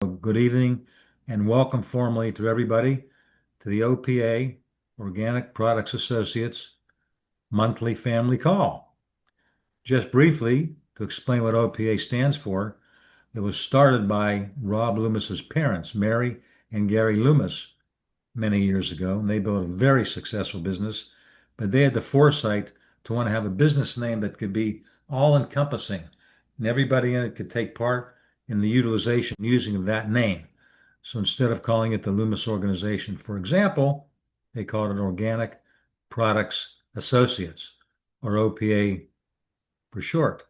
Good evening and welcome formally to everybody to the OPA, Organic Products Associates monthly family call. Just briefly, to explain what OPA stands for, it was started by Rob Loomis's parents, Mary and Gary Loomis, many years ago, and they built a very successful business, but they had the foresight to want to have a business name that could be all-encompassing, and everybody in it could take part in the utilization using of that name. So instead of calling it the Loomis Organization, for example, they called it Organic Products Associates, or OPA for short.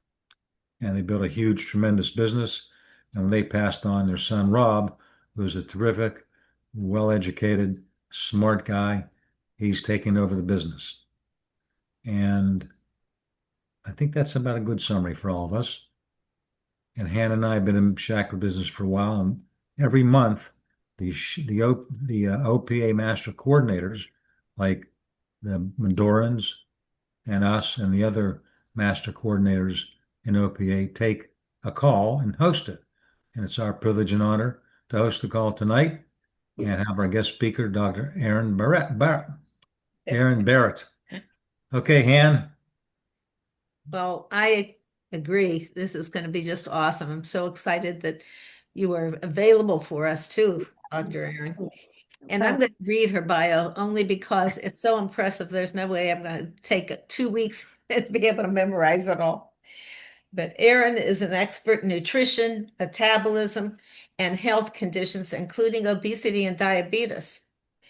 And they built a huge, tremendous business. And when they passed on their son, Rob, who was a terrific, well-educated, smart guy, he's taking over the business. And I think that's about a good summary for all of us. And Hannah and I have been in shackle business for a while, and every month the OPA master coordinators, like the Mandorans and us and the other master coordinators in OPA, take a call and host it. And it's our privilege and honor to host the call tonight and have our guest speaker, Dr. Aaron Barrett. Okay, Han. Well, I agree. This is going to be just awesome. I'm so excited that you are available for us too, Dr. Aaron. And I'm going to read her bio only because it's so impressive. There's no way I'm going to take 2 weeks to be able to memorize it all. But Aaron is an expert in nutrition, metabolism, and health conditions, including obesity and diabetes.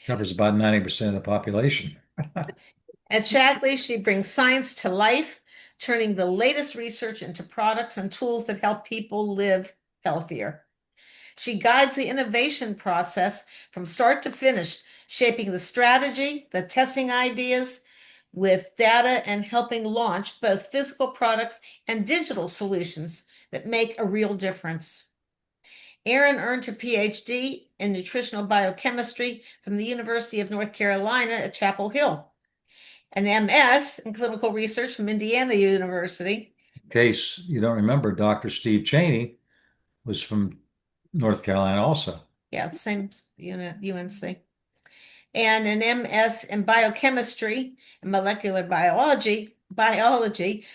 Covers about 90% of the population. At Shackley, she brings science to life, turning the latest research into products and tools that help people live healthier. She guides the innovation process from start to finish, shaping the strategy, the testing ideas with data, and helping launch both physical products and digital solutions that make a real difference. Erin earned her PhD in nutritional biochemistry from the University of North Carolina at Chapel Hill, an MS in clinical research from Indiana University. In case you don't remember, Dr. Steve Cheney was from North Carolina also. Yeah, same unit, UNC. And an MS in biochemistry and molecular biology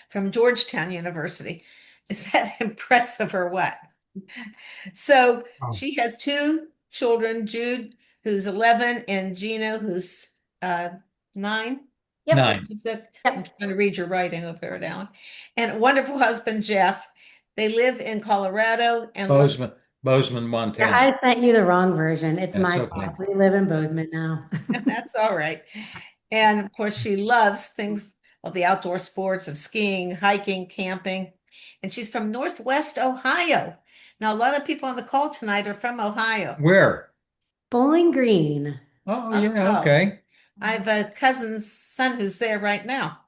from Georgetown University. Is that impressive or what? So she has two children, Jude, who's 11, and Gino, who's 9. Yep. 9. I'm trying to read your writing over there, Alan. And a wonderful husband, Jeff. They live in Colorado and Bozeman, Yeah, Montana. I sent you the wrong version. It's That's my okay. fault. We live in Bozeman now. that's all right. And of course, she loves things of the outdoor sports of skiing, hiking, camping. And she's from Northwest Ohio. Now, a lot of people on the call tonight are from Ohio. Where? Bowling Green. Oh, yeah, okay. I have a cousin's son who's there right now.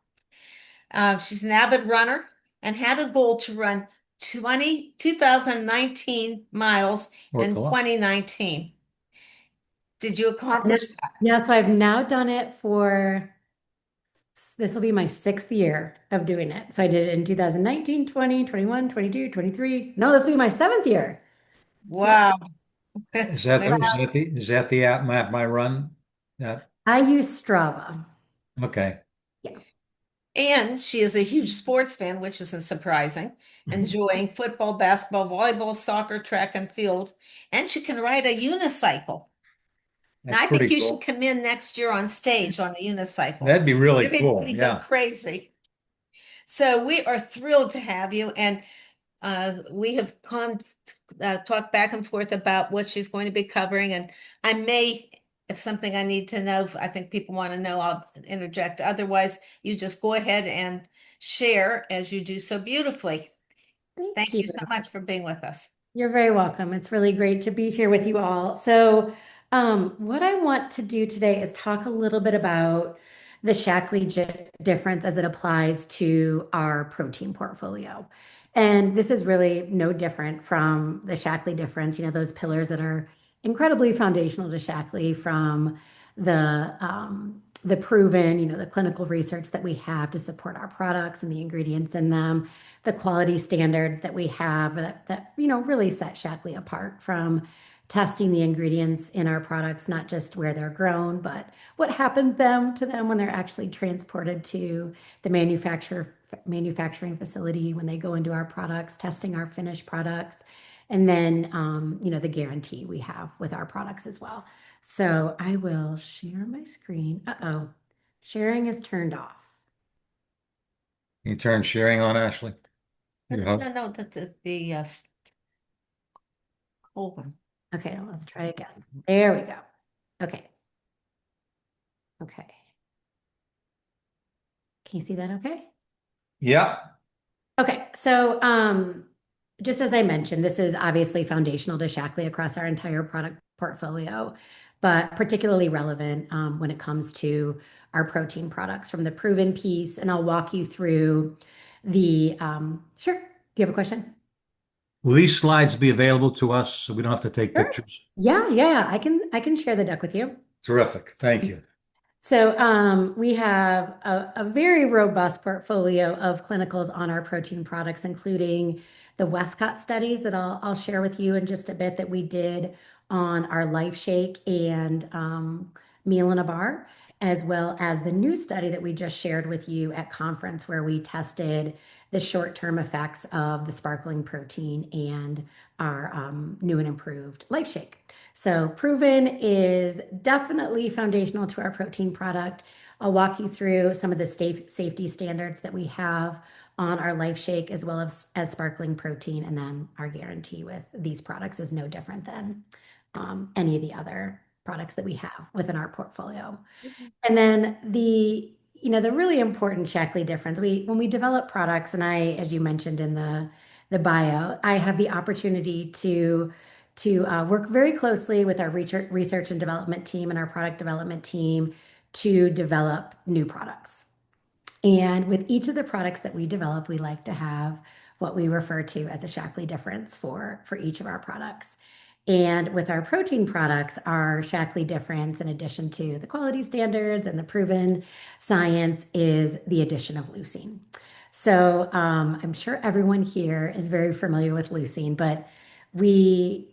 She's an avid runner and had a goal to run 2019 miles Worked in a lot. 2019. Did you accomplish that? Yeah, so I've now done it for, this will be my 6th year of doing it. So I did it in 2019, 20, 21, 22, 23. No, this will be my 7th year. Wow. Is that the app Map My Run? Yeah. I use Strava. Okay. Yeah. And she is a huge sports fan, which isn't surprising, enjoying football, basketball, volleyball, soccer, track, and field. And she can ride a unicycle. Now, That's I think pretty you cool. should come in next year on stage on a unicycle. That'd be really cool. Everybody go Yeah. crazy. So we are thrilled to have you. And we have talked back and forth about what she's going to be covering. And I may, if something I need to know, if I think people want to know, I'll interject. Otherwise, you just go ahead and share as you do so beautifully. Thank you so much for being with us. You're very welcome. It's really great to be here with you all. So, what I want to do today is talk a little bit about the difference as it applies to our protein portfolio. And this is really no different from the Shackley difference, those pillars that are incredibly foundational to Shackley, from the the proven, the clinical research that we have to support our products and the ingredients in them, the quality standards that we have that really set Shaklee apart from testing the ingredients in our products, not just where they're grown, but what happens to them when they're actually transported to the manufacturing facility, when they go into our products, testing our finished products, and then the guarantee we have with our products as well. So I will share my screen. Uh-oh, sharing is turned off. Can you turn sharing on, Ashley? No, no, hold on. Okay, let's try again. There we go. Okay. Okay. Can you see that okay? Yeah. Okay, so just as I mentioned, this is obviously foundational to Shaklee across our entire product portfolio, but particularly relevant when it comes to our protein products from the proven piece. And I'll walk you through sure. Do you have a question? Will these slides be available to us so we don't have to take Sure. pictures? Yeah, I can share the deck with you. Terrific. Thank you. So we have a very robust portfolio of clinicals on our protein products, including the Westcott studies that I'll share with you in just a bit that we did on our Life Shake and Meal in a Bar, as well as the new study that we just shared with you at conference where we tested the short-term effects of the sparkling protein and our new and improved Life Shake. So proven is definitely foundational to our protein product. I'll walk you through some of the safety standards that we have on our Life Shake as well as sparkling protein, and then our guarantee with these products is no different than any of the other products that we have within our portfolio. And then the really important Shaklee difference, when we develop products, and as you mentioned in the bio, I have the opportunity to work very closely with our research and development team and our product development team to develop new products. And with each of the products that we develop, we like to have what we refer to as a Shaklee difference for each of our products. And with our protein products, our Shaklee difference, in addition to the quality standards and the proven science, is the addition of leucine. So I'm sure everyone here is very familiar with leucine, but we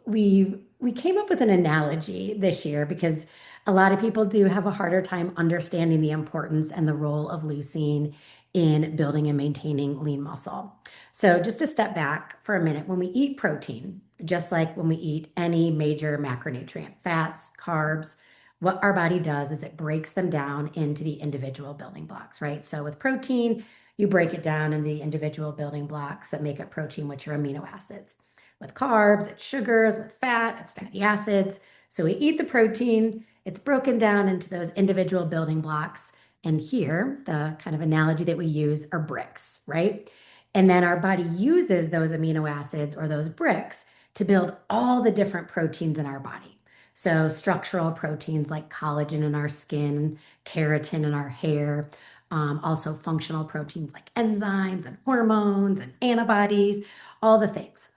we came up with an analogy this year because a lot of people do have a harder time understanding the importance and the role of leucine in building and maintaining lean muscle. So just to step back for a minute, when we eat protein, just like when we eat any major macronutrient, fats, carbs, what our body does is it breaks them down into the individual building blocks, right? So with protein, you break it down into the individual building blocks that make up protein, which are amino acids. With carbs, it's sugars. With fat, it's fatty acids. So we eat the protein, it's broken down into those individual building blocks. And here, the kind of analogy that we use are bricks, right? And then our body uses those amino acids or those bricks to build all the different proteins in our body. So structural proteins like collagen in our skin, keratin in our hair, also functional proteins like enzymes and hormones and antibodies, all the things.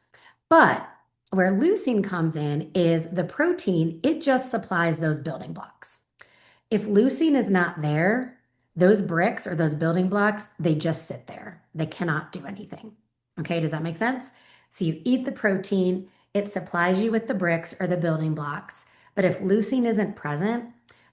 But where leucine comes in is the protein, it just supplies those building blocks. If leucine is not there, those bricks or those building blocks, they just sit there. They cannot do anything. Okay, does that make sense? So you eat the protein, it supplies you with the bricks or the building blocks. But if leucine isn't present,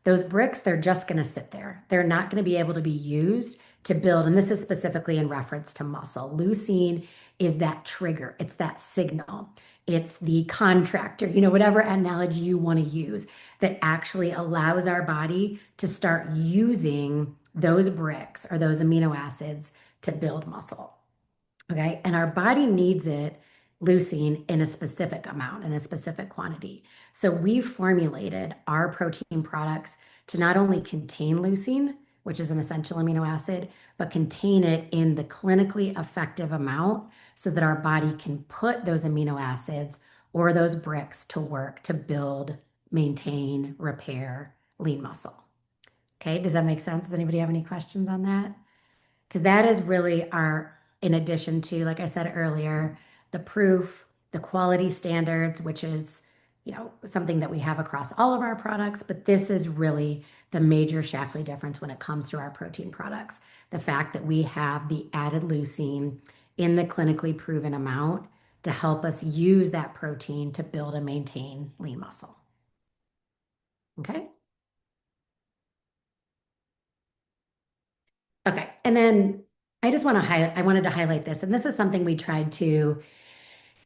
those bricks, they're just going to sit there. They're not going to be able to be used to build. And this is specifically in reference to muscle. Leucine is that trigger, it's that signal, it's the contractor, whatever analogy you want to use that actually allows our body to start using those bricks or those amino acids to build muscle. Okay. And our body needs leucine, in a specific amount, in a specific quantity. So we've formulated our protein products to not only contain leucine, which is an essential amino acid, but contain it in the clinically effective amount so that our body can put those amino acids or those bricks to work to build, maintain, repair lean muscle. Okay, does that make sense? Does anybody have any questions on that? Because that is really in addition to, like I said earlier, the proof, the quality standards, which is something that we have across all of our products, but this is really the major Shaklee difference when it comes to our protein products. The fact that we have the added leucine in the clinically proven amount to help us use that protein to build and maintain lean muscle. Okay. Okay. And then I wanted to highlight this, and this is something we tried to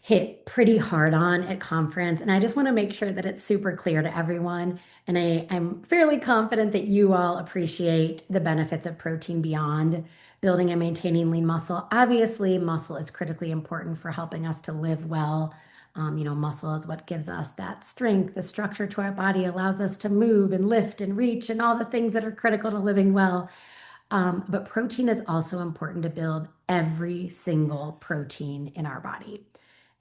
hit pretty hard on at conference. And I just want to make sure that it's super clear to everyone. And I'm fairly confident that you all appreciate the benefits of protein beyond building and maintaining lean muscle. Obviously, muscle is critically important for helping us to live well. Muscle is what gives us that strength, the structure to our body, allows us to move and lift and reach and all the things that are critical to living well. But protein is also important to build every single protein in our body.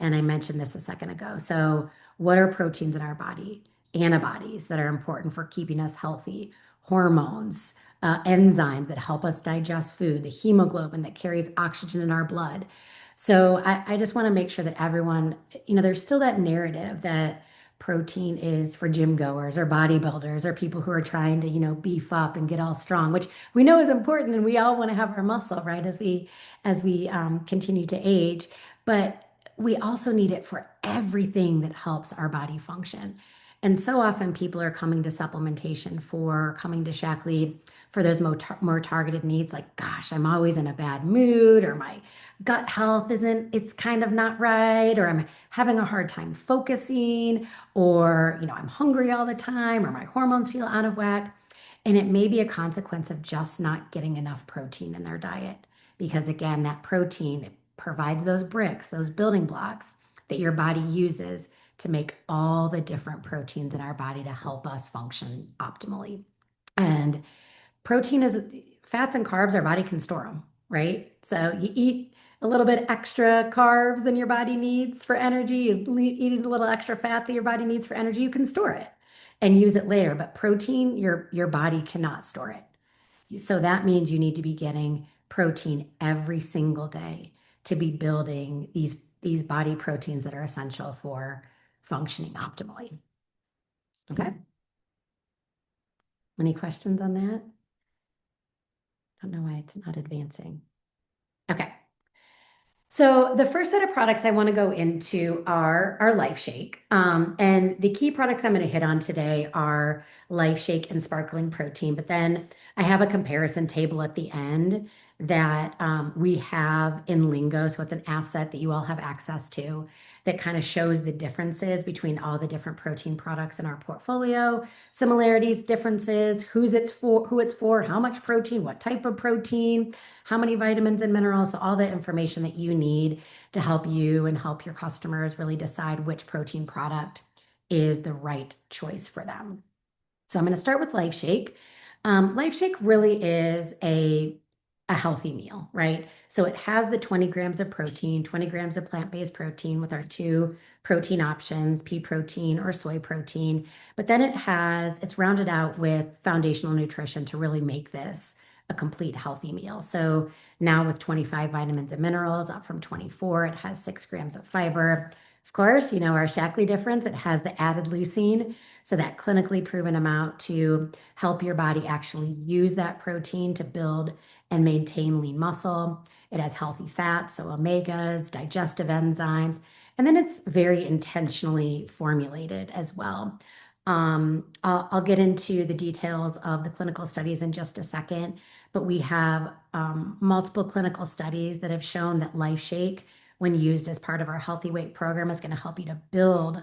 And I mentioned this a second ago. So, what are proteins in our body? Antibodies that are important for keeping us healthy, hormones, enzymes that help us digest food, the hemoglobin that carries oxygen in our blood. So, I just want to make sure that everyone, there's still that narrative that protein is for gym goers or bodybuilders or people who are trying to, beef up and get all strong, which we know is important, and we all want to have our muscle, right, as we continue to age. But we also need it for everything that helps our body function. And so often people are coming to supplementation coming to Shaklee for those more targeted needs, like, gosh, I'm always in a bad mood, or my gut health it's kind of not right, or I'm having a hard time focusing, or, I'm hungry all the time, or my hormones feel out of whack. And it may be a consequence of just not getting enough protein in their diet. Because again, that protein provides those bricks, those building blocks that your body uses to make all the different proteins in our body to help us function optimally. And protein is fats and carbs, our body can store them, right? So you eat a little bit extra carbs than your body needs for energy, you eat a little extra fat that your body needs for energy, you can store it and use it later. But protein, your body cannot store it. So that means you need to be getting protein every single day to be building these body proteins that are essential for functioning optimally. Okay. Any questions on that? I don't know why it's not advancing. Okay. So the first set of products I want to go into are Life Shake. And the key products I'm going to hit on today are Life Shake and Sparkling Protein. But then I have a comparison table at the end that we have in Lingo. So it's an asset that you all have access to that kind of shows the differences between all the different protein products in our portfolio, similarities, differences, who it's for, how much protein, what type of protein, how many vitamins and minerals, so all the information that you need to help you and help your customers really decide which protein product is the right choice for them. So I'm going to start with Life Shake. Life Shake really is a healthy meal, right? So it has the 20 grams of protein, 20 grams of plant-based protein with our two protein options, pea protein or soy protein. But then it's rounded out with foundational nutrition to really make this a complete healthy meal. So now with 25 vitamins and minerals, up from 24, it has 6 grams of fiber. Of course, our Shaklee difference, it has the added leucine, so that clinically proven amount to help your body actually use that protein to build and maintain lean muscle. It has healthy fats, so omegas, digestive enzymes, and then it's very intentionally formulated as well. I'll get into the details of the clinical studies in just a second, but we have multiple clinical studies that have shown that Life Shake, when used as part of our Healthy Weight program, is going to help you to build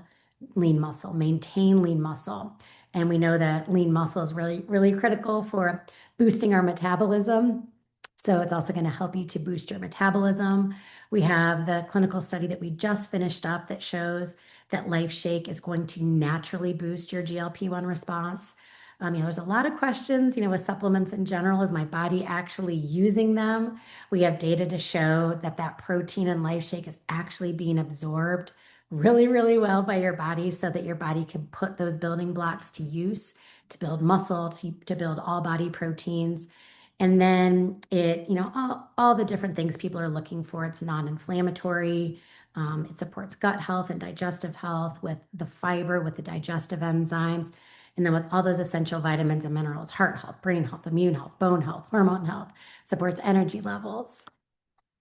lean muscle, maintain lean muscle. And we know that lean muscle is really, really critical for boosting our metabolism. So it's also going to help you to boost your metabolism. We have the clinical study that we just finished up that shows that Life Shake is going to naturally boost your GLP-1 response. There's a lot of questions, with supplements in general. Is my body actually using them? We have data to show that protein in Life Shake is actually being absorbed really, really well by your body so that your body can put those building blocks to use to build muscle, to build all body proteins. And then all the different things people are looking for. It's non-inflammatory. It supports gut health and digestive health with the fiber, with the digestive enzymes, and then with all those essential vitamins and minerals, heart health, brain health, immune health, bone health, hormone health, supports energy levels.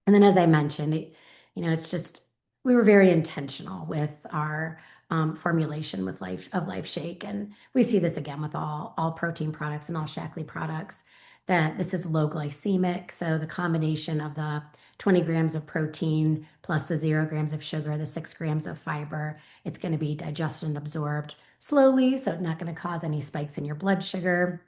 And then, as I mentioned, it's just we were very intentional with our formulation with Life Shake, and we see this again with all protein products and all Shaklee products. That this is low glycemic, so the combination of the 20 grams of protein plus the 0 grams of sugar, the 6 grams of fiber, it's going to be digested and absorbed slowly, so it's not going to cause any spikes in your blood sugar.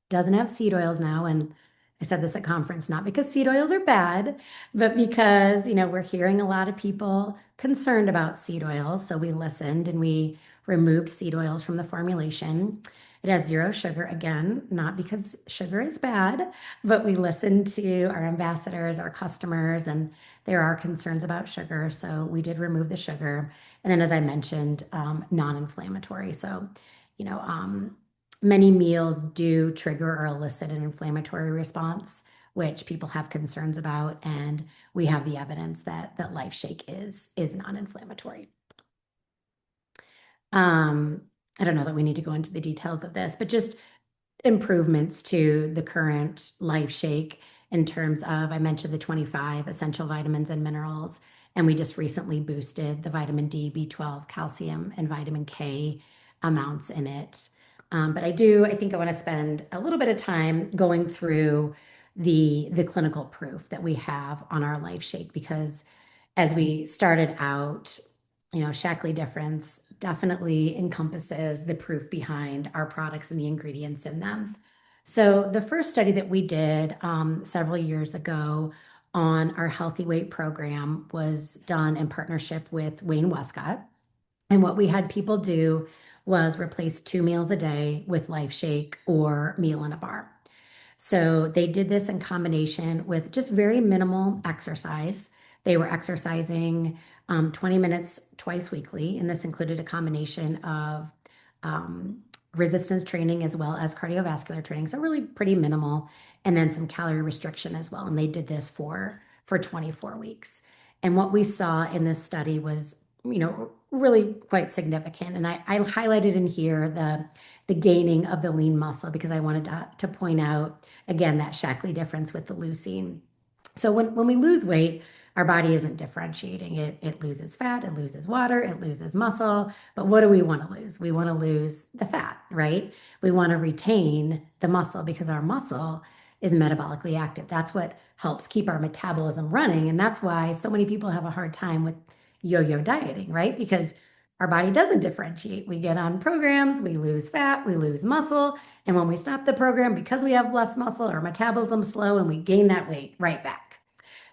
Doesn't have seed oils now, and I said this at conference, not because seed oils are bad, but because, we're hearing a lot of people concerned about seed oils. So we listened and we removed seed oils from the formulation. It has 0 sugar, again, not because sugar is bad, but we listened to our ambassadors, our customers, and there are concerns about sugar. So we did remove the sugar. And then, as I mentioned, non-inflammatory. So, you know, um, many meals do trigger or elicit an inflammatory response, which people have concerns about, and we have the evidence that Life Shake is non-inflammatory. I don't know that we need to go into the details of this, but just improvements to the current Life Shake in terms of, I mentioned the 25 essential vitamins and minerals, and we just recently boosted the vitamin D, B12, calcium, and vitamin K amounts in it. But I think I want to spend a little bit of time going through the clinical proof that we have on our Life Shake, because as we started out, Shaklee difference definitely encompasses the proof behind our products and the ingredients in them. So the first study that we did several years ago on our Healthy Weight program was done in partnership with Wayne Westcott. And what we had people do was replace 2 meals a day with Life Shake or meal in a bar. So they did this in combination with just very minimal exercise. They were exercising 20 minutes twice weekly, and this included a combination of um, resistance training as well as cardiovascular training. So really pretty minimal, and then some calorie restriction as well. And they did this for 24 weeks. And what we saw in this study was, really quite significant. And I highlighted in here the gaining of the lean muscle because I wanted to point out again that Shaklee difference with the leucine. So when we lose weight, our body isn't differentiating. It loses fat, it loses water, it loses muscle. But what do we want to lose? We want to lose the fat, right? We want to retain the muscle because our muscle is metabolically active. That's what helps keep our metabolism running. And that's why so many people have a hard time with yo-yo dieting, right? Because our body doesn't differentiate. We get on programs, we lose fat, we lose muscle. And when we stop the program, because we have less muscle, our metabolism's slow and we gain that weight right back.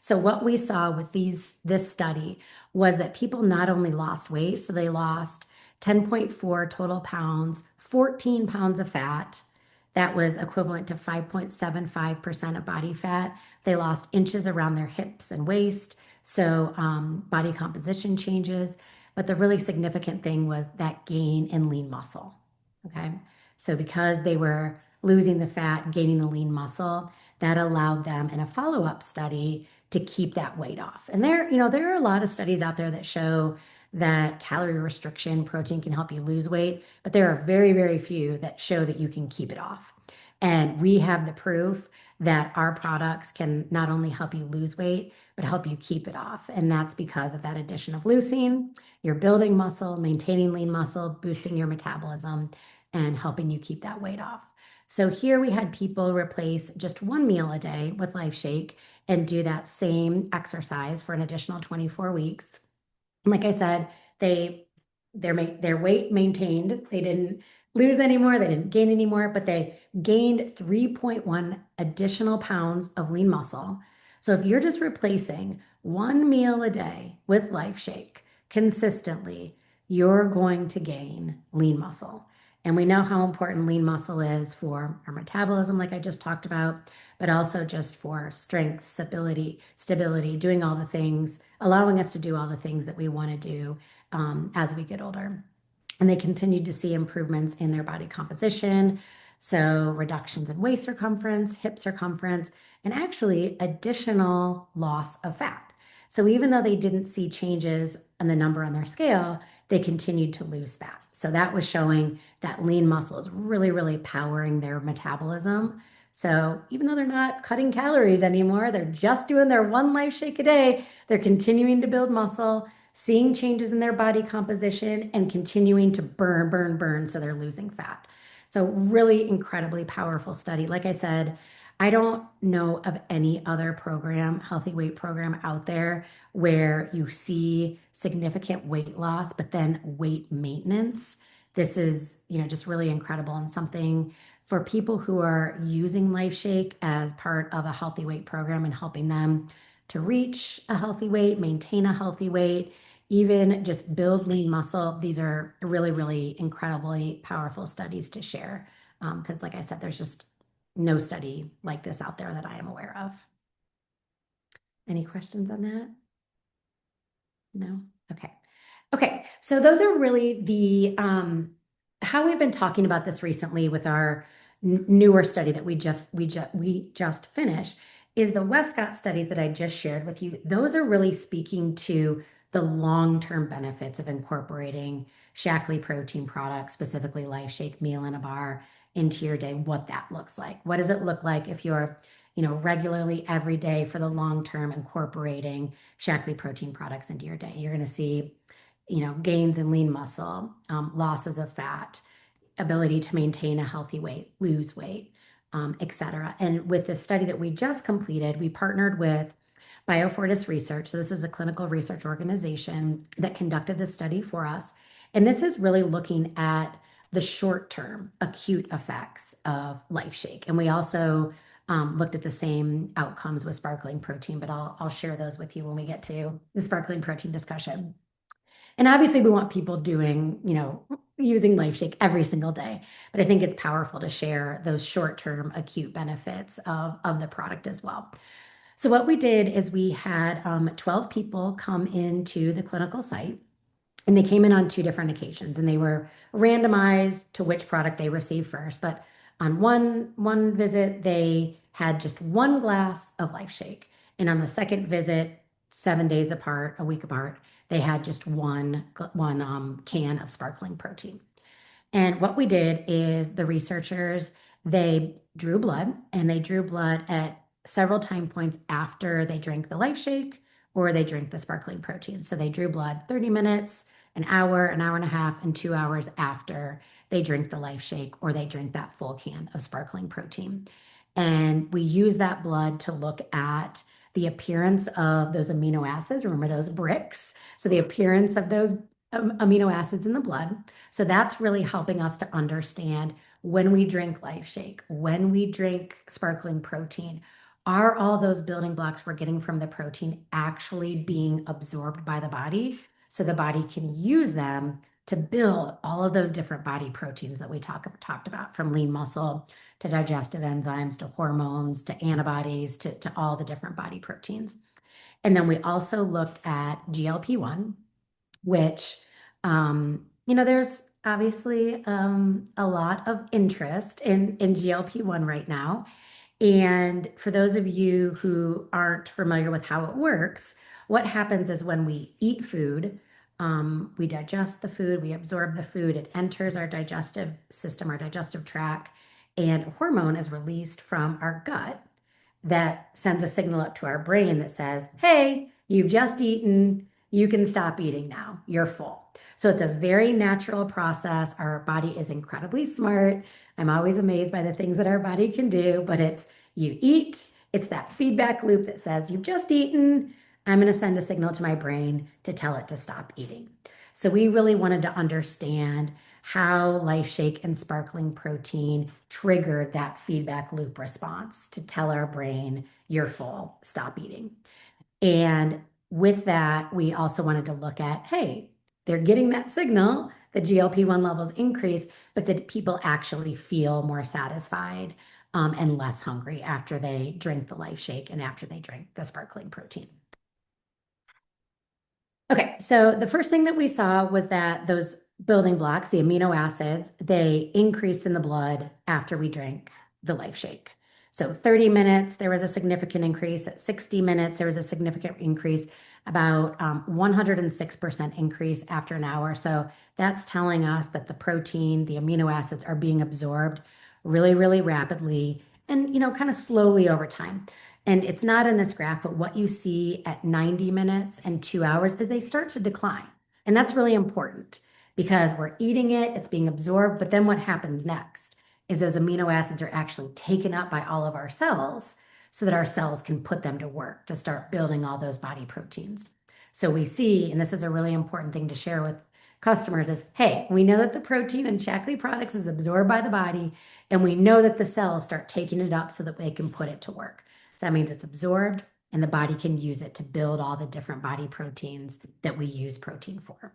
So what we saw with this study was that people not only lost weight, so they lost 10.4 total pounds, 14 pounds of fat. That was equivalent to 5.75% of body fat. They lost inches around their hips and waist, so body composition changes. But the really significant thing was that gain in lean muscle. Okay. So because they were losing the fat, gaining the lean muscle, that allowed them in a follow-up study to keep that weight off. And there are a lot of studies out there that show that calorie restriction, protein can help you lose weight, but there are very, very few that show that you can keep it off. And we have the proof that our products can not only help you lose weight, but help you keep it off. And that's because of that addition of leucine. You're building muscle, maintaining lean muscle, boosting your metabolism, and helping you keep that weight off. So here we had people replace just 1 meal a day with Life Shake and do that same exercise for an additional 24 weeks. And like I said, their weight maintained. They didn't lose anymore, they didn't gain anymore, but they gained 3.1 additional pounds of lean muscle. So if you're just replacing 1 meal a day with Life Shake consistently, you're going to gain lean muscle. And we know how important lean muscle is for our metabolism, like I just talked about, but also just for strength, stability, doing all the things, allowing us to do all the things that we want to do as we get older. And they continued to see improvements in their body composition. So reductions in waist circumference, hip circumference, and actually additional loss of fat. So even though they didn't see changes on the number on their scale, they continued to lose fat. So that was showing that lean muscle is really, really powering their metabolism. So even though they're not cutting calories anymore, they're just doing their one life shake a day, they're continuing to build muscle, seeing changes in their body composition, and continuing to burn, burn, burn. So they're losing fat. So really incredibly powerful study. Like I said, I don't know of any other program, healthy weight program out there where you see significant weight loss, but then weight maintenance. This is, just really incredible and something for people who are using LifeShake as part of a healthy weight program and helping them to reach a healthy weight, maintain a healthy weight, even just build lean muscle. These are really, really incredibly powerful studies to share. Because, like I said, there's just no study like this out there that I am aware of. Any questions on that? No? Okay. Okay, so those are really the how we've been talking about this recently with our newer study that we just finished is the Westcott studies that I just shared with you. Those are really speaking to the long-term benefits of incorporating Shaklee protein products, specifically LifeShake meal in a bar, into your day, what that looks like. What does it look like if you're, regularly every day for the long term incorporating Shaklee protein products into your day? You're going to see, gains in lean muscle, losses of fat, ability to maintain a healthy weight, lose weight, etc. And with this study that we just completed, we partnered with Biofortis Research. So this is a clinical research organization that conducted this study for us. And this is really looking at the short-term acute effects of LifeShake. And we also looked at the same outcomes with sparkling protein, but I'll share those with you when we get to the sparkling protein discussion. And obviously we want people doing, using LifeShake every single day, but I think it's powerful to share those short-term acute benefits of the product as well. So what we did is we had 12 people come into the clinical site, and they came in on two different occasions, and they were randomized to which product they received first. But on one visit, they had just one glass of LifeShake, and on the second visit, 7 days apart, a week apart, they had just one can of sparkling protein. And what we did is the researchers, they drew blood, and they drew blood at several time points after they drank the LifeShake or they drank the sparkling protein. So they drew blood 30 minutes, an hour and a half, and 2 hours after they drink the LifeShake or they drink that full can of sparkling protein. And we use that blood to look at the appearance of those amino acids. Remember those bricks? So the appearance of those amino acids in the blood. So that's really helping us to understand when we drink LifeShake, when we drink sparkling protein, are all those building blocks we're getting from the protein actually being absorbed by the body so the body can use them to build all of those different body proteins that we talked about, from lean muscle to digestive enzymes to hormones to antibodies to all the different body proteins. And then we also looked at GLP-1, which, there's obviously a lot of interest in GLP-1 right now. And for those of you who aren't familiar with how it works, what happens is when we eat food, we digest the food, we absorb the food, it enters our digestive system, our digestive tract, and hormone is released from our gut that sends a signal up to our brain that says, hey, you've just eaten, you can stop eating now, you're full. So it's a very natural process. Our body is incredibly smart. I'm always amazed by the things that our body can do, but it's you eat, it's that feedback loop that says, you've just eaten, I'm going to send a signal to my brain to tell it to stop eating. So we really wanted to understand how LifeShake and sparkling protein triggered that feedback loop response to tell our brain, you're full, stop eating. And with that, we also wanted to look at, hey, they're getting that signal, the GLP-1 levels increase, but did people actually feel more satisfied and less hungry after they drink the LifeShake and after they drink the sparkling protein? Okay, so the first thing that we saw was that those building blocks, the amino acids, they increased in the blood after we drank the LifeShake. So 30 minutes, there was a significant increase. At 60 minutes, there was a significant increase. about 106% increase after an hour. So that's telling us that the protein, the amino acids are being absorbed really, really rapidly and, kind of slowly over time. And it's not in this graph, but what you see at 90 minutes and 2 hours is they start to decline. And that's really important because we're eating it, it's being absorbed, but then what happens next is those amino acids are actually taken up by all of our cells so that our cells can put them to work to start building all those body proteins. So we see, and this is a really important thing to share with customers is, hey, we know that the protein in Shaklee products is absorbed by the body, and we know that the cells start taking it up so that they can put it to work. So that means it's absorbed and the body can use it to build all the different body proteins that we use protein for.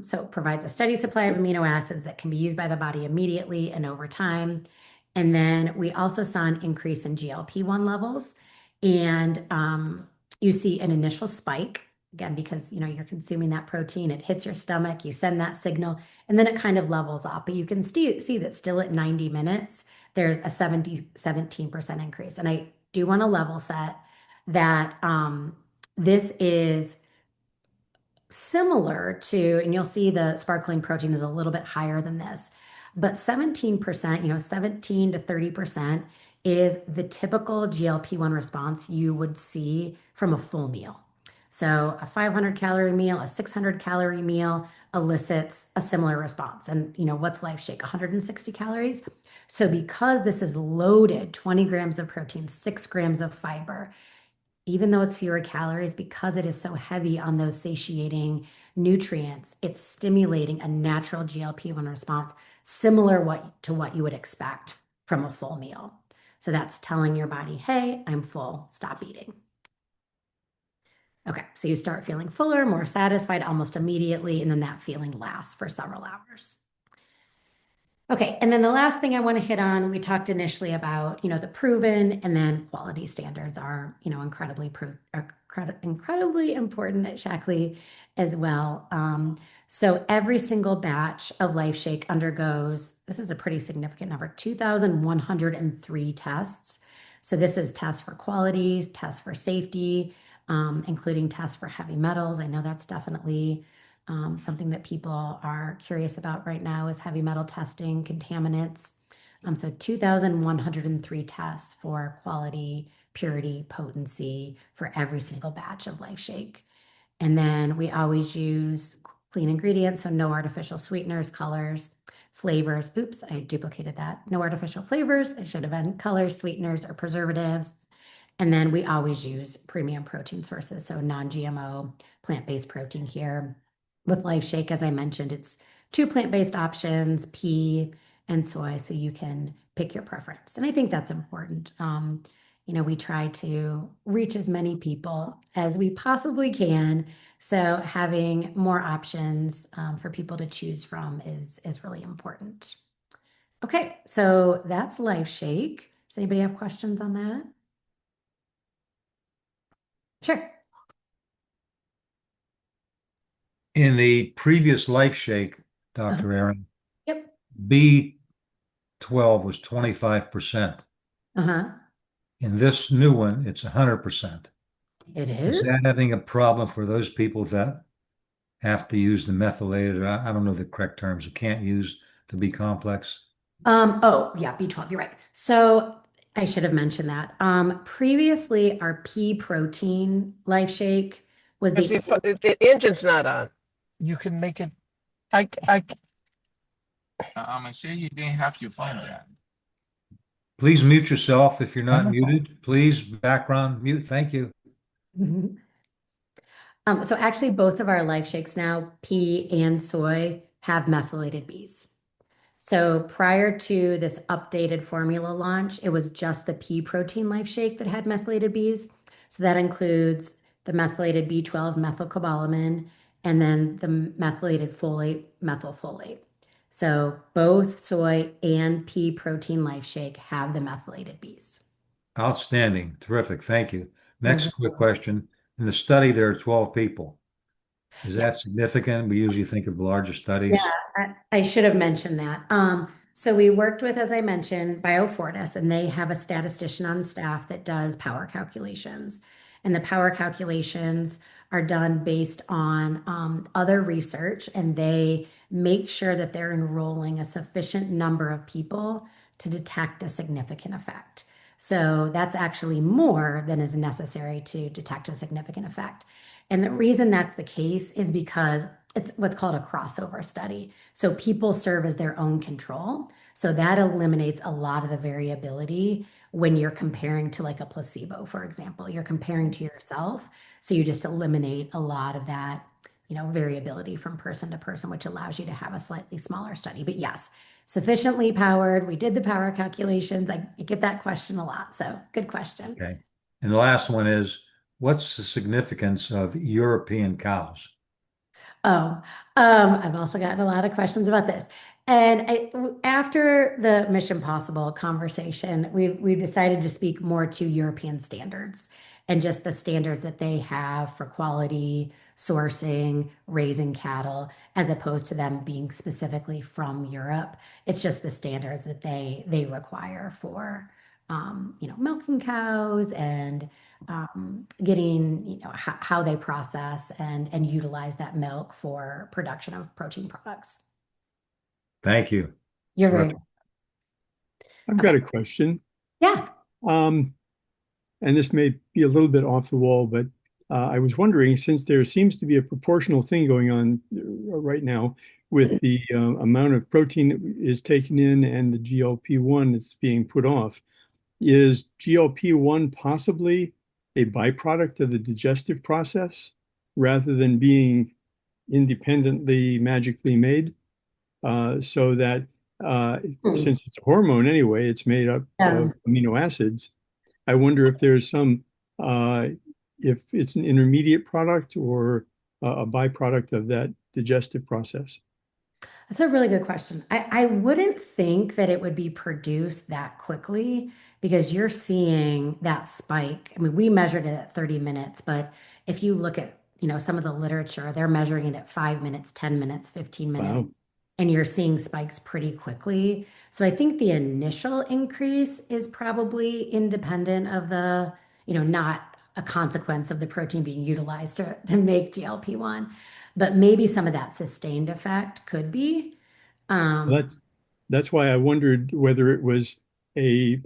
So it provides a steady supply of amino acids that can be used by the body immediately and over time. And then we also saw an increase in GLP-1 levels. And you see an initial spike, again, because you're consuming that protein, it hits your stomach, you send that signal, and then it kind of levels off. But you can see that still at 90 minutes, there's a 17% increase. And I do want to level set that this is similar to, and you'll see the sparkling protein is a little bit higher than this, but 17%, 17 to 30% is the typical GLP-1 response you would see from a full meal. So a 500-calorie meal, a 600-calorie meal elicits a similar response. And what's Life Shake? 160 calories. So because this is loaded, 20 grams of protein, 6 grams of fiber, even though it's fewer calories, because it is so heavy on those satiating nutrients, it's stimulating a natural GLP-1 response similar to what you would expect from a full meal. So that's telling your body, hey, I'm full, stop eating. Okay, so you start feeling fuller, more satisfied almost immediately, and then that feeling lasts for several hours. Okay, and then the last thing I want to hit on, we talked initially about, the proven and then quality standards are, incredibly important at Shaklee as well. So every single batch of Life Shake undergoes, this is a pretty significant number, 2,103 tests. So this is tests for qualities, tests for safety, including tests for heavy metals. I know that's definitely something that people are curious about right now is heavy metal testing, contaminants. So 2,103 tests for quality, purity, potency for every single batch of Life Shake. And then we always use clean ingredients, so no artificial sweeteners, colors, flavors. Oops, I duplicated that. No artificial flavors. I should have been colors, sweeteners, or preservatives. And then we always use premium protein sources, so non-GMO, plant-based protein here. With Life Shake, as I mentioned, it's 2 plant-based options, pea and soy, so you can pick your preference. And I think that's important. We try to reach as many people as we possibly can. So having more options for people to choose from is really important. Okay, so that's Life Shake. Does anybody have questions on that? Sure. In the previous Life Shake, Uh-huh. Dr. Aaron, Yep. B12 was 25%. Uh-huh. In this new one, it's 100%. It Is is. that having a problem for those people that have to use the methylated, I don't know the correct terms, you can't use the B complex? Oh, yeah, B12, you're right. So I should have mentioned that. Previously, our pea protein Life Shake was Because the the engine's not on. You can make it, I, I'm sure you didn't have to find that. Please mute yourself if you're not Mhm. muted. Please background mute. Thank you. Mhm. So actually, both of our Life Shakes now, pea and soy, have methylated bees. So prior to this updated formula launch, it was just the pea protein Life Shake that had methylated bees. So that includes the methylated B12 methylcobalamin and then the methylated folate methylfolate. So both soy and pea protein Life Shake have the methylated bees. Outstanding. Terrific. Thank you. Next Mhm. quick question. In the study, there are 12 people. Is Yeah. that significant? We usually think of larger Yeah, studies. I should have mentioned that. So we worked with, as I mentioned, BioFortis, and they have a statistician on staff that does power calculations. And the power calculations are done based on other research, and they make sure that they're enrolling a sufficient number of people to detect a significant effect. So that's actually more than is necessary to detect a significant effect. And the reason that's the case is because it's what's called a crossover study. So people serve as their own control. So that eliminates a lot of the variability when you're comparing to like a placebo, for example. You're comparing to yourself. So you just eliminate a lot of that, variability from person to person, which allows you to have a slightly smaller study. But yes, sufficiently powered. We did the power calculations. I get that question a lot. So good question. Okay. And the last one is, what's the significance of European cows? Oh, I've also gotten a lot of questions about this. And after the Mission Possible conversation, we've decided to speak more to European standards and just the standards that they have for quality, sourcing, raising cattle, as opposed to them being specifically from Europe. It's just the standards that they require for milking cows and getting, how they process and utilize that milk for production of protein products. Thank you. You're very, Terrific. I've got okay. a question. Yeah. Um, and this may be a little bit off the wall, but I was wondering, since there seems to be a proportional thing going on right now with the amount of protein that is taken in and the GLP-1 that's being put off, is GLP-1 possibly a byproduct of the digestive process rather than being independently magically made? So that Hmm. since it's a hormone anyway, it's made up of amino acids. I wonder if there's uh, if it's an intermediate product or a byproduct of that digestive process. That's a really good question. I wouldn't think that it would be produced that quickly because you're seeing that spike. I mean, we measured it at 30 minutes, but if you look at, some of the literature, they're measuring it at 5 minutes, 10 minutes, 15 minutes, Wow. and you're seeing spikes pretty quickly. So I think the initial increase is probably independent of not a consequence of the protein being utilized to make GLP-1, but maybe some of that sustained effect could be. Well, Um, that's why I wondered whether it was a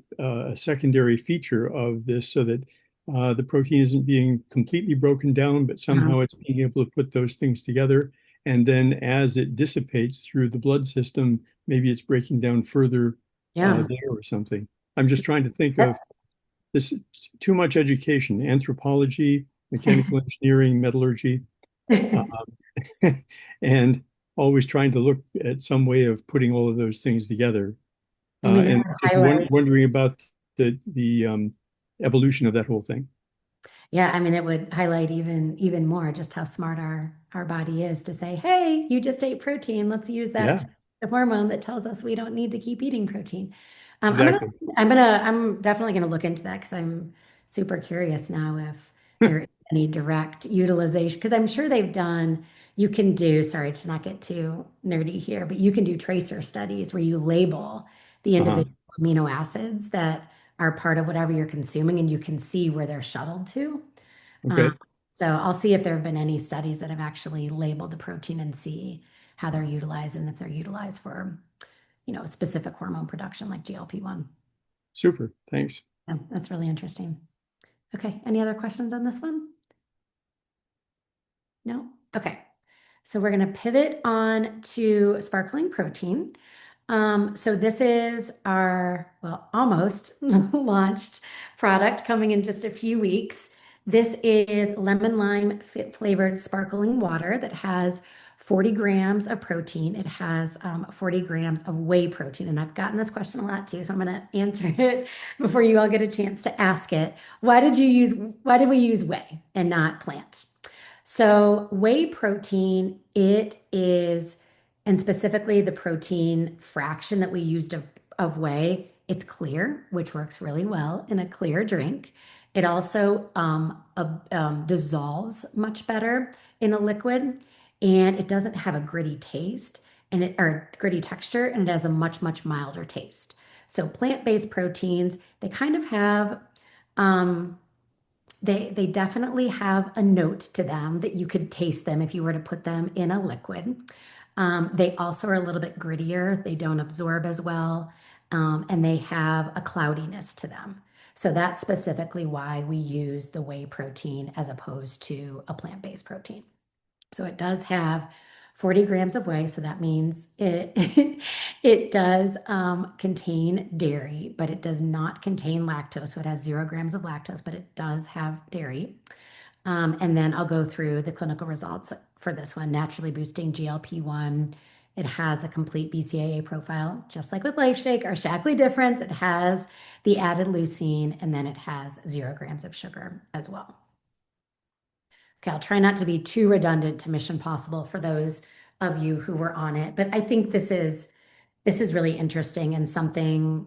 secondary feature of this, so that the protein isn't being completely broken down, but uh, somehow it's being able to put those things together. And then as it dissipates through the blood system, maybe it's breaking down further yeah, there or something. I'm just trying to think of that's this too much education, anthropology, mechanical engineering, metallurgy. Uh, and always trying to look at some way of putting all of those things together. I mean, it And would just highlight. wondering about the evolution of that whole thing. Yeah, I mean, it would highlight even more just how smart our body is to say, "Hey, you just ate protein. Let's use that Yeah, the hormone that tells us we don't need to keep eating protein." Um, I'm gonna, exactly. I'm definitely gonna look into that because I'm super curious now if there is any direct utilization. Because I'm sure they've done. You can do. Sorry to not get too nerdy here, but you can do tracer studies where you label the Uh-huh. individual amino acids that are part of whatever you're consuming, and you can see where they're shuttled to. Um, Okay, so I'll see if there have been any studies that have actually labeled the protein and see how they're utilized and if they're utilized for, specific hormone production like GLP-1. super. Thanks. Yeah, that's really interesting. Okay, any other questions on this one? No? Okay. So we're going to pivot on to sparkling protein. So this is our, well, almost launched product coming in just a few weeks. This is lemon lime flavored sparkling water that has 40 grams of protein. It has 40 grams of whey protein. And I've gotten this question a lot too, so I'm going to answer it before you all get a chance to ask it. Why did we use whey and not plant? So whey protein, it is, and specifically the protein fraction that we used of whey, it's clear, which works really well in a clear drink. It also dissolves much better in a liquid, and it doesn't have a gritty taste or gritty texture, and it has a much, much milder taste. So plant-based proteins, they kind of have um, They definitely have a note to them that you could taste them if you were to put them in a liquid. They also are a little bit grittier. They don't absorb as well, and they have a cloudiness to them. So that's specifically why we use the whey protein as opposed to a plant-based protein. So it does have 40 grams of whey, so that means it it does contain dairy, but it does not contain lactose. So it has 0 grams of lactose, but it does have dairy. And then I'll go through the clinical results for this one. Naturally boosting GLP-1. It has a complete BCAA profile, just like with LifeShake or Shaklee Difference. It has the added leucine, and then it has 0 grams of sugar as well. Okay, I'll try not to be too redundant to Mission Possible for those of you who were on it, but I think this is really interesting and something,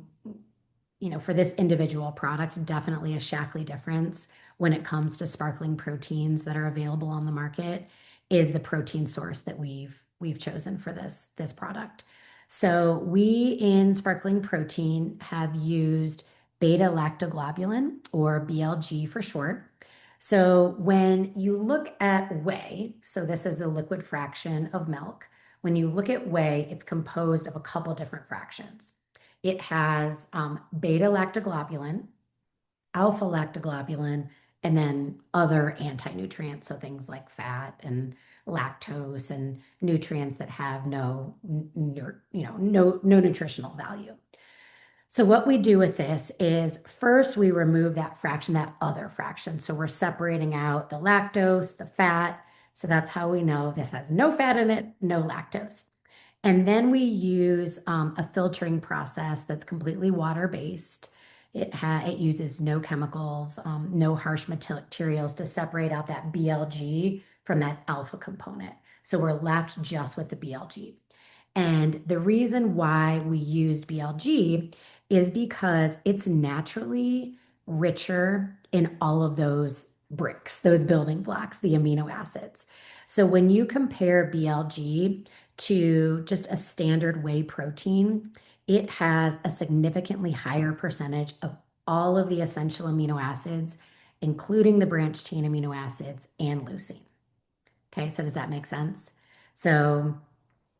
for this individual product, definitely a Shaklee difference when it comes to sparkling proteins that are available on the market is the protein source that we've chosen for this product. So we in sparkling protein have used beta lactoglobulin, or BLG for short. So when you look at whey, so this is the liquid fraction of milk. When you look at whey, it's composed of a couple different fractions. It has beta lactoglobulin, alpha lactoglobulin, and then other anti-nutrients, so things like fat and lactose and nutrients that have no nutritional value. So what we do with this is first we remove that fraction, that other fraction. So we're separating out the lactose, the fat. So that's how we know this has no fat in it, no lactose. And then we use a filtering process that's completely water-based. It uses no chemicals, no harsh materials to separate out that BLG from that alpha component. So we're left just with the BLG. And the reason why we used BLG is because it's naturally richer in all of those bricks, those building blocks, the amino acids. So when you compare BLG to just a standard whey protein, it has a significantly higher percentage of all of the essential amino acids, including the branched chain amino acids and leucine. Okay, so does that make sense? So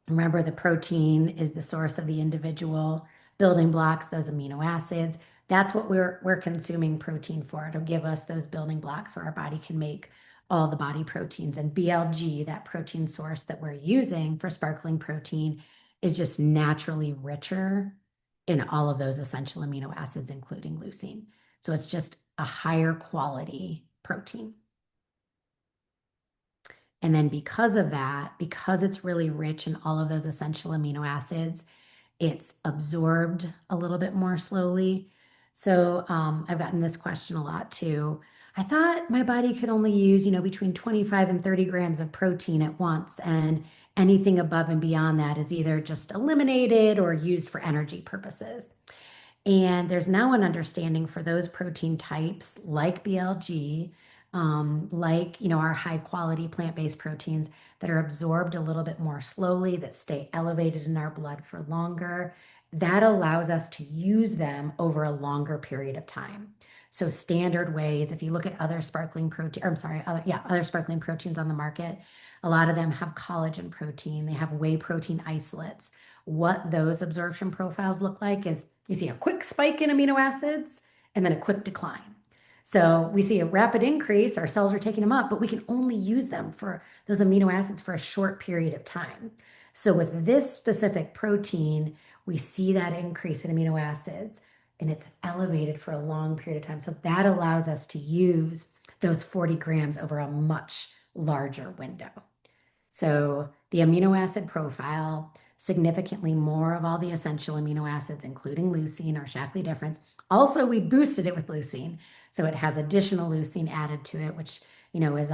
remember, the protein is the source of the individual building blocks, those amino acids. That's what we're consuming protein for, to give us those building blocks so our body can make all the body proteins. And BLG, that protein source that we're using for sparkling protein, is just naturally richer in all of those essential amino acids, including leucine. So it's just a higher quality protein. And then because of that, because it's really rich in all of those essential amino acids, it's absorbed a little bit more slowly. So I've gotten this question a lot too. I thought my body could only use, between 25 and 30 grams of protein at once, and anything above and beyond that is either just eliminated or used for energy purposes. And there's now an understanding for those protein types like BLG, like, our high quality plant-based proteins that are absorbed a little bit more slowly, that stay elevated in our blood for longer. That allows us to use them over a longer period of time. So standard ways, if you look at other sparkling protein, or I'm sorry, other sparkling proteins on the market, a lot of them have collagen protein, they have whey protein isolates. What those absorption profiles look like is you see a quick spike in amino acids and then a quick decline. So we see a rapid increase, our cells are taking them up, but we can only use them for those amino acids for a short period of time. So with this specific protein, we see that increase in amino acids and it's elevated for a long period of time. So that allows us to use those 40 grams over a much larger window. So the amino acid profile, significantly more of all the essential amino acids, including leucine, our Shaklee difference. Also, we boosted it with leucine. So it has additional leucine added to it, which, is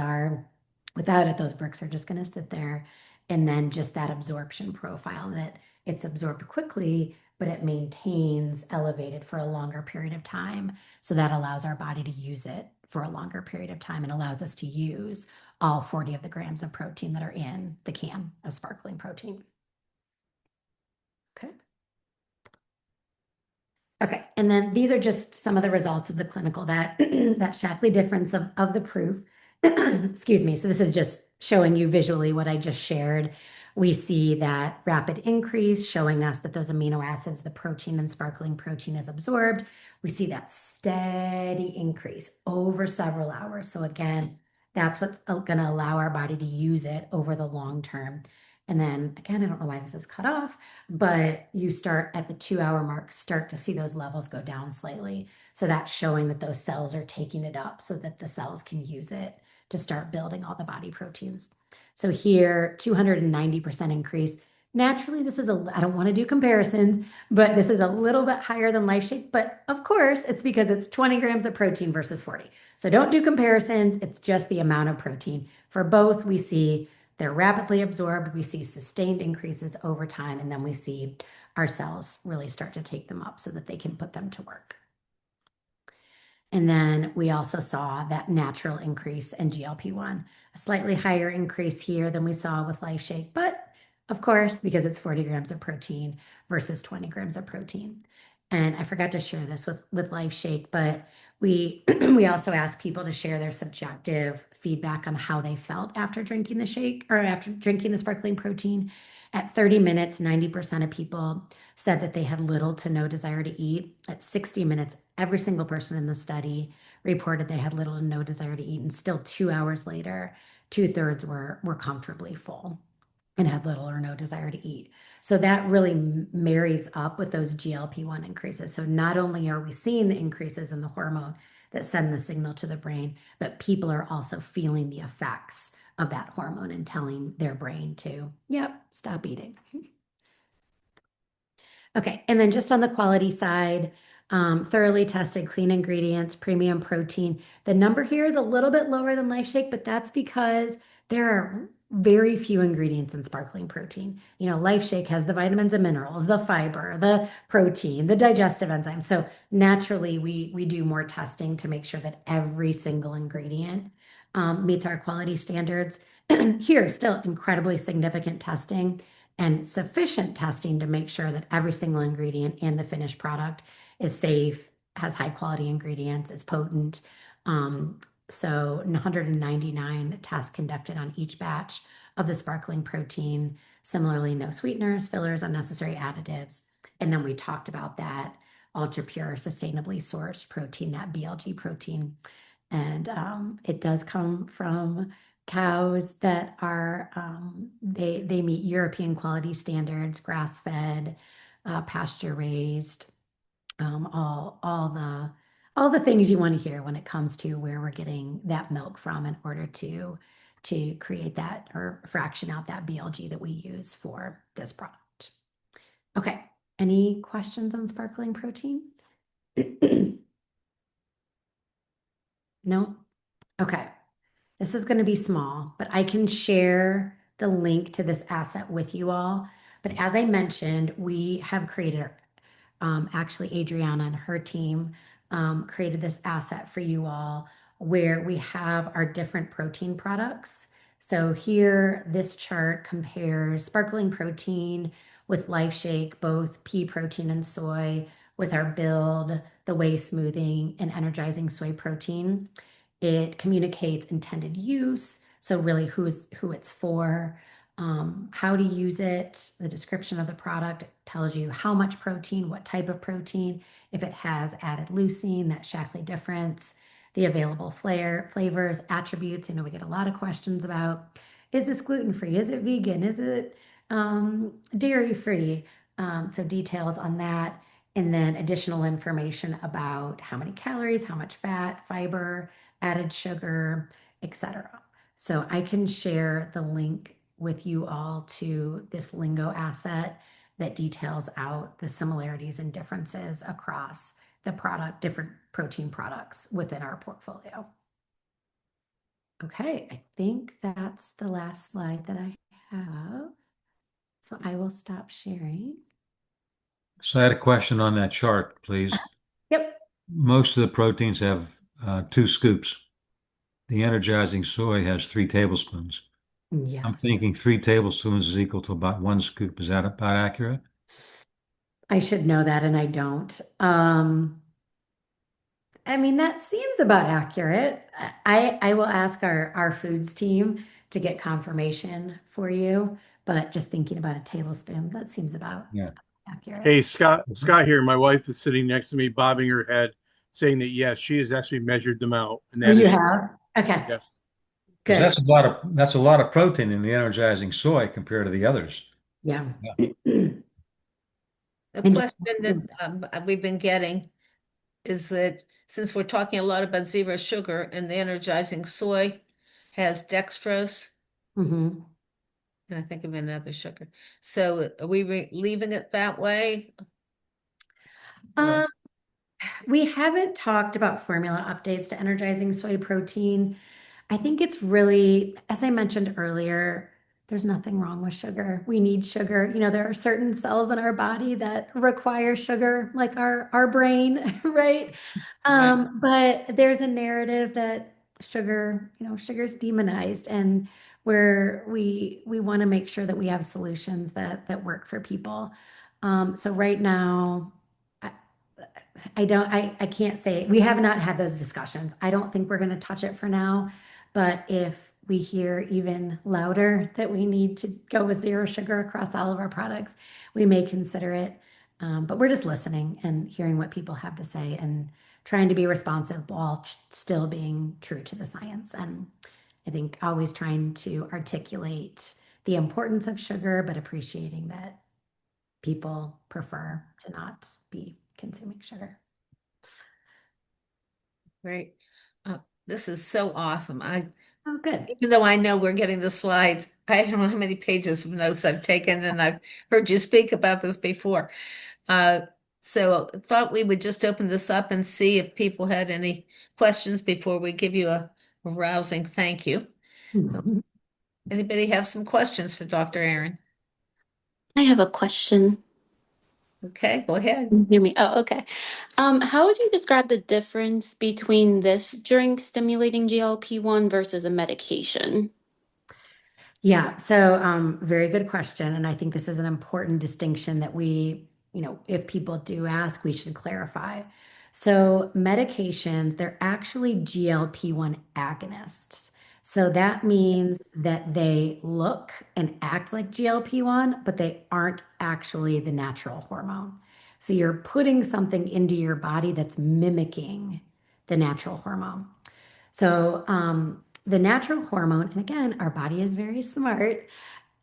without it, those bricks are just going to sit there. And then just that absorption profile, that it's absorbed quickly, but it maintains elevated for a longer period of time. So that allows our body to use it for a longer period of time and allows us to use all 40 of the grams of protein that are in the can of sparkling protein. Okay. Okay, and then these are just some of the results of the clinical that that Shapley difference of the proof. Excuse me. So this is just showing you visually what I just shared. We see that rapid increase showing us that those amino acids, the protein and sparkling protein is absorbed. We see that steady increase over several hours. So again, that's what's going to allow our body to use it over the long term. And then again, I don't know why this is cut off, but you start at the 2 hour mark, start to see those levels go down slightly. So that's showing that those cells are taking it up so that the cells can use it to start building all the body proteins. So here, 290% increase. Naturally, this is I don't want to do comparisons, but this is a little bit higher than LifeShake. But of course, it's because it's 20 grams of protein versus 40. So don't do comparisons. It's just the amount of protein. For both, we see they're rapidly absorbed. We see sustained increases over time, and then we see our cells really start to take them up so that they can put them to work. And then we also saw that natural increase in GLP-1, a slightly higher increase here than we saw with LifeShake, but of course, because it's 40 grams of protein versus 20 grams of protein. And I forgot to share this with LifeShake, but we we also asked people to share their subjective feedback on how they felt after drinking the shake or after drinking the sparkling protein. At 30 minutes, 90% of people said that they had little to no desire to eat. At 60 minutes, every single person in the study reported they had little to no desire to eat. And still 2 hours later, 2/3 were comfortably full and had little or no desire to eat. So that really marries up with those GLP-1 increases. So not only are we seeing the increases in the hormone that send the signal to the brain, but people are also feeling the effects of that hormone and telling their brain to, yep, stop eating. Okay, and then just on the quality side, thoroughly tested, clean ingredients, premium protein. The number here is a little bit lower than LifeShake, but that's because there are very few ingredients in sparkling protein. You know, LifeShake has the vitamins and minerals, the fiber, the protein, the digestive enzymes. So naturally, we do more testing to make sure that every single ingredient meets our quality standards. Here, still incredibly significant testing and sufficient testing to make sure that every single ingredient in the finished product is safe, has high quality ingredients, is potent. So 199 tests conducted on each batch of the sparkling protein. Similarly, no sweeteners, fillers, unnecessary additives. And then we talked about that ultra pure, sustainably sourced protein, that BLG protein. And it does come from cows that are they meet European quality standards, grass fed, pasture raised, all the things you want to hear when it comes to where we're getting that milk from in order to create that or fraction out that BLG that we use for this product. Okay, any questions on sparkling protein? No? Okay. This is going to be small, but I can share the link to this asset with you all. But as I mentioned, we have created, actually, Adriana and her team created this asset for you all where we have our different protein products. So here, this chart compares sparkling protein with LifeShake, both pea protein and soy, with our build, the whey smoothing, and energizing soy protein. It communicates intended use, so really who it's for, how to use it, the description of the product tells you how much protein, what type of protein, if it has added leucine, that Shackley difference, the available flavors, attributes. I know we get a lot of questions about, is this gluten-free? Is it vegan? Is it dairy-free? So details on that. And then additional information about how many calories, how much fat, fiber, added sugar, etc. So I can share the link with you all to this Lingo asset that details out the similarities and differences across the different protein products within our portfolio. Okay, I think that's the last slide that I have. So I will stop sharing. So I had a question on that chart, please. Yep. Most of the proteins have 2 scoops. The energizing soy has 3 tablespoons. Yeah. I'm thinking 3 tablespoons is equal to about 1 scoop. Is that about accurate? I should know that and I don't. I mean, that seems about accurate. I will ask our foods team to get confirmation for you, but just thinking about a tablespoon, that seems about Yeah. accurate. Hey, Scott here. My wife is sitting next to me, bobbing her head, saying that yes, she has actually measured them out, and Oh, that you is have? Okay, yes. Because good. that's a lot of protein in the energizing soy compared to the others. Yeah. Yeah. The And just, question that we've been getting is that since we're talking a lot about zero sugar and the energizing soy has dextrose, mhm. and I think of another sugar. So are we leaving it that way? Um, we haven't talked about formula updates to energizing soy protein. I think it's really, as I mentioned earlier, there's nothing wrong with sugar. We need sugar. You know, there are certain cells in our body that require sugar, like our brain, right? Right. But there's a narrative that sugar, sugar's demonized, and where we want to make sure that we have solutions that work for people. So right now, I, I can't say, we have not had those discussions. I don't think we're going to touch it for now. But if we hear even louder that we need to go with zero sugar across all of our products, we may consider it. But we're just listening and hearing what people have to say and trying to be responsive while still being true to the science. And I think always trying to articulate the importance of sugar, but appreciating that people prefer to not be consuming sugar. Great. This is so awesome. Oh, good. Even though I know we're getting the slides, I don't know how many pages of notes I've taken, and I've heard you speak about this before. So I thought we would just open this up and see if people had any questions before we give you a rousing thank you. Anybody have some questions for Dr. Aaron? I have a question. Okay, go ahead. Can you hear me? Oh, okay. How would you describe the difference between this drink stimulating GLP-1 versus a medication? Yeah, so very good question. And I think this is an important distinction that we, if people do ask, we should clarify. So medications, they're actually GLP-1 agonists. So that means that they look and act like GLP-1, but they aren't actually the natural hormone. So you're putting something into your body that's mimicking the natural hormone. So the natural hormone, and again, our body is very smart.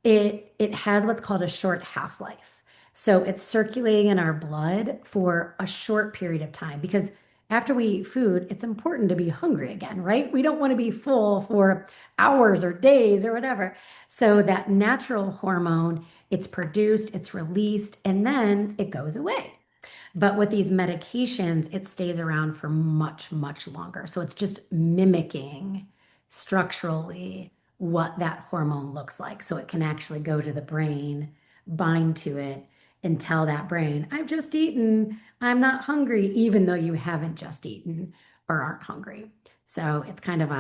It has what's called a short half-life. So it's circulating in our blood for a short period of time because after we eat food, it's important to be hungry again, right? We don't want to be full for hours or days or whatever. So that natural hormone, it's produced, it's released, and then it goes away. But with these medications, it stays around for much, much longer. So it's just mimicking structurally what that hormone looks like. So it can actually go to the brain, bind to it, and tell that brain, I've just eaten, I'm not hungry, even though you haven't just eaten or aren't hungry. So it's kind of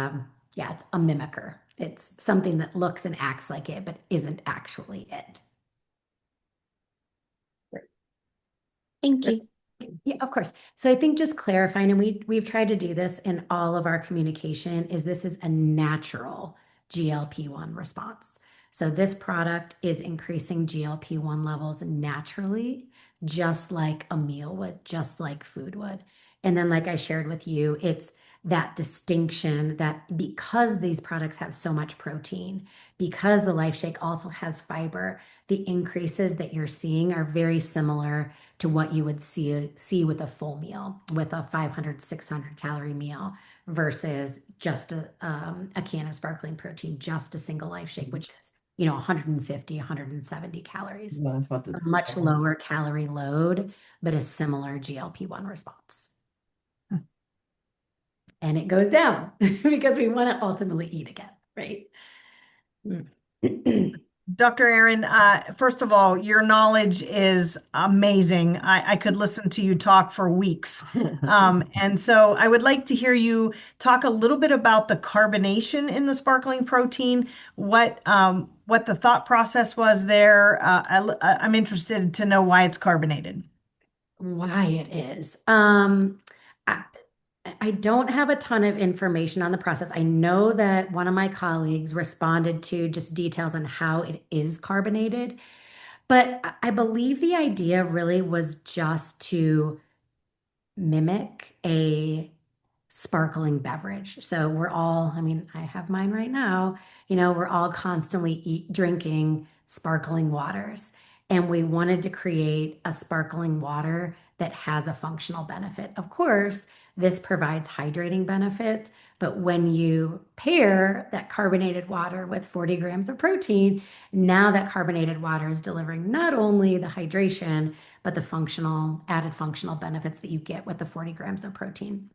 yeah, it's a mimicker. It's something that looks and acts like it, but isn't actually it. Thank you. Yeah, of course. So I think just clarifying, and we've tried to do this in all of our communication, is this is a natural GLP-1 response. So this product is increasing GLP-1 levels naturally, just like a meal would, just like food would. And then, like I shared with you, it's that distinction that because these products have so much protein, because the Life Shake also has fiber, the increases that you're seeing are very similar to what you would see with a full meal, with a 500, 600 calorie meal versus just a can of sparkling protein, just a single Life Shake, which is 150, 170 calories. Yeah, I was about to A much say. lower calorie load, but a similar GLP-1 response. And it goes down because we want to ultimately eat again, right? Dr. Aaron, first of all, your knowledge is amazing. I could listen to you talk for weeks. And so I would like to hear you talk a little bit about the carbonation in the sparkling protein, what the thought process was there. I'm interested to know why it's carbonated. why it is. I, I don't have a ton of information on the process. I know that one of my colleagues responded to just details on how it is carbonated, but I believe the idea really was just to mimic a sparkling beverage. So we're all, I mean, I have mine right now, we're all constantly drinking sparkling waters. And we wanted to create a sparkling water that has a functional benefit. Of course, this provides hydrating benefits, but when you pair that carbonated water with 40 grams of protein, now that carbonated water is delivering not only the hydration, but the added functional benefits that you get with the 40 grams of protein.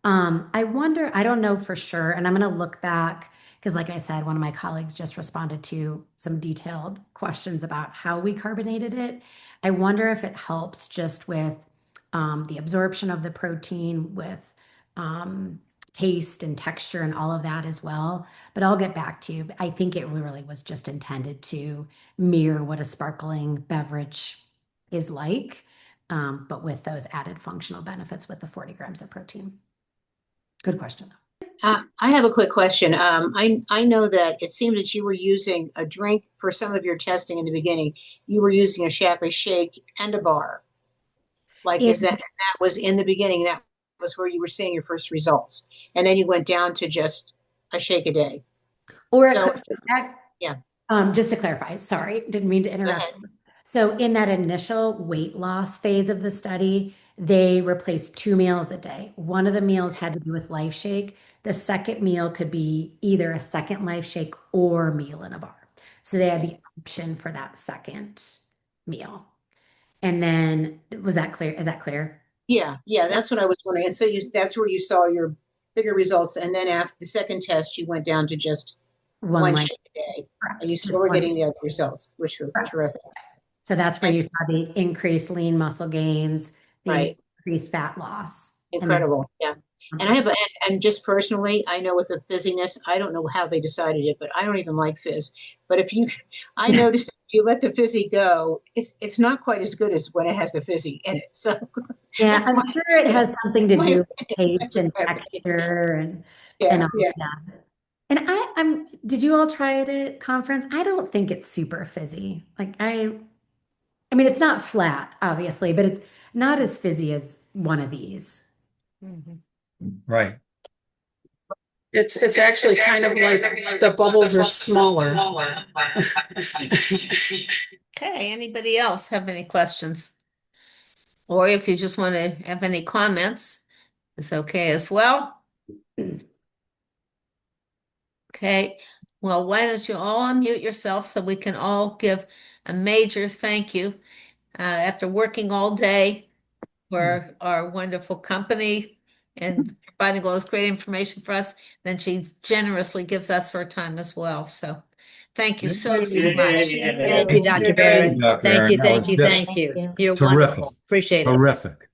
I wonder, I don't know for sure, and I'm going to look back because, like I said, one of my colleagues just responded to some detailed questions about how we carbonated it. I wonder if it helps just with the absorption of the protein, with taste and texture and all of that as well. But I'll get back to you. I think it really was just intended to mirror what a sparkling beverage is like, but with those added functional benefits with the 40 grams of protein. Good question. I have a quick question. I know that it seemed that you were using a drink for some of your testing in the beginning. You were using a Shaklee shake and a bar. Like, Yeah. is that was in the beginning? That was where you were seeing your first results, and then you went down to just a shake a day. Or So, yeah. Just to clarify, sorry, didn't mean to interrupt. So in that initial weight loss phase of the study, they replaced 2 meals a day. One of the meals had to do with Life Shake. The second meal could be either a second Life Shake or meal in a bar. So they had the option for that second meal. And then, was that clear? Is that clear? yeah, that's what I was wondering. And so that's where you saw your bigger results, and then after the second test, you went down to just one Life. shake a day, Correct. and you still were getting the other results, which were Correct. terrific. So that's where you saw the increased lean muscle gains, the Right. increased fat loss. Incredible. Yeah. And just personally, I know with the fizziness, I don't know how they decided it, but I don't even like fizz. But I noticed that if you let the fizzy go, it's not quite as good as when it has the fizzy in it. So yeah, I'm sure it has something to do with taste and my texture and yeah, all that. And did you all try it at conference? I don't think it's super fizzy. Like I mean, it's not flat, obviously, but it's not as fizzy as one of these. Right. It's actually kind of like the bubbles are smaller. Okay, anybody else have any questions? Or if you just want to have any comments, it's okay as well. Okay, well, why don't you all unmute yourself so we can all give a major thank you after working all day for our wonderful company and providing all this great information for us. Then she generously gives us her time as well. So thank you so much. Thank you, Dr. Barrett. Dr. Thank you, Aaron. That thank was you, just thank you. You're terrific. wonderful. Appreciate it. Terrific.